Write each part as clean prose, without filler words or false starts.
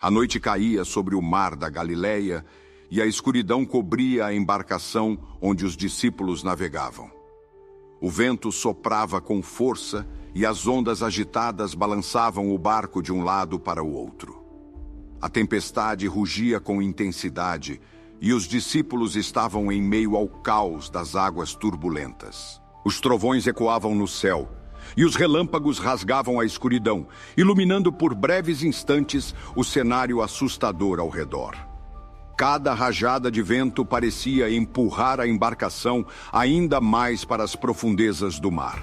A noite caía sobre o mar da Galileia e a escuridão cobria a embarcação onde os discípulos navegavam. O vento soprava com força e as ondas agitadas balançavam o barco de um lado para o outro. A tempestade rugia com intensidade e os discípulos estavam em meio ao caos das águas turbulentas. Os trovões ecoavam no céu e os relâmpagos rasgavam a escuridão, iluminando por breves instantes o cenário assustador ao redor. Cada rajada de vento parecia empurrar a embarcação ainda mais para as profundezas do mar.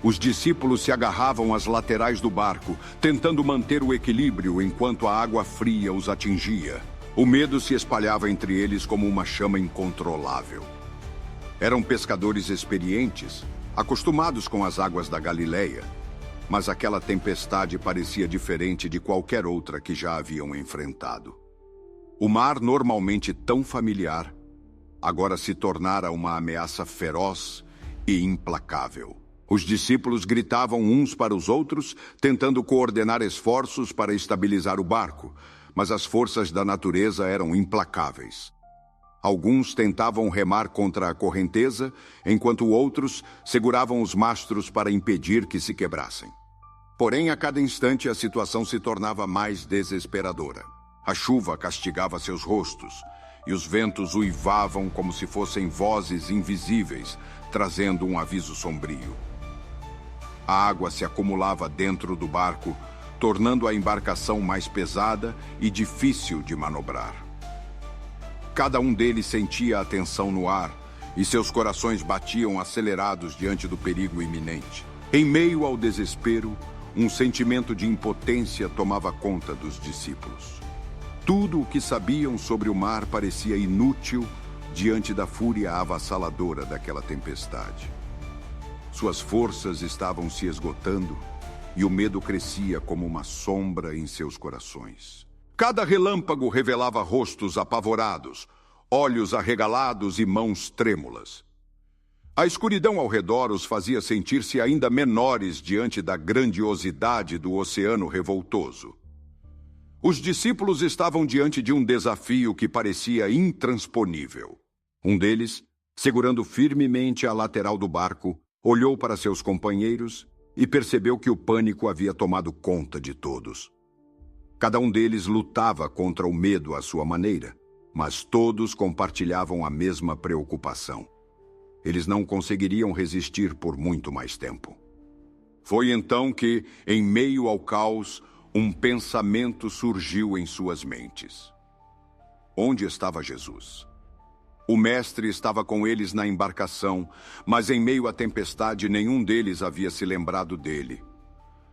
Os discípulos se agarravam às laterais do barco, tentando manter o equilíbrio enquanto a água fria os atingia. O medo se espalhava entre eles como uma chama incontrolável. Eram pescadores experientes, acostumados com as águas da Galileia, mas aquela tempestade parecia diferente de qualquer outra que já haviam enfrentado. O mar, normalmente tão familiar, agora se tornara uma ameaça feroz e implacável. Os discípulos gritavam uns para os outros, tentando coordenar esforços para estabilizar o barco, mas as forças da natureza eram implacáveis. Alguns tentavam remar contra a correnteza, enquanto outros seguravam os mastros para impedir que se quebrassem. Porém, a cada instante a situação se tornava mais desesperadora. A chuva castigava seus rostos, e os ventos uivavam como se fossem vozes invisíveis, trazendo um aviso sombrio. A água se acumulava dentro do barco, tornando a embarcação mais pesada e difícil de manobrar. Cada um deles sentia a tensão no ar, e seus corações batiam acelerados diante do perigo iminente. Em meio ao desespero, um sentimento de impotência tomava conta dos discípulos. Tudo o que sabiam sobre o mar parecia inútil diante da fúria avassaladora daquela tempestade. Suas forças estavam se esgotando e o medo crescia como uma sombra em seus corações. Cada relâmpago revelava rostos apavorados, olhos arregalados e mãos trêmulas. A escuridão ao redor os fazia sentir-se ainda menores diante da grandiosidade do oceano revoltoso. Os discípulos estavam diante de um desafio que parecia intransponível. Um deles, segurando firmemente a lateral do barco, olhou para seus companheiros e percebeu que o pânico havia tomado conta de todos. Cada um deles lutava contra o medo à sua maneira, mas todos compartilhavam a mesma preocupação. Eles não conseguiriam resistir por muito mais tempo. Foi então que, em meio ao caos, um pensamento surgiu em suas mentes. Onde estava Jesus? O mestre estava com eles na embarcação, mas em meio à tempestade nenhum deles havia se lembrado dele.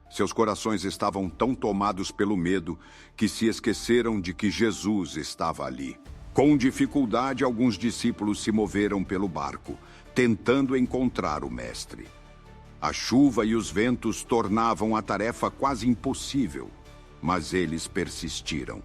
Seus corações estavam tão tomados pelo medo que se esqueceram de que Jesus estava ali. Com dificuldade, alguns discípulos se moveram pelo barco, tentando encontrar o mestre. A chuva e os ventos tornavam a tarefa quase impossível, mas eles persistiram.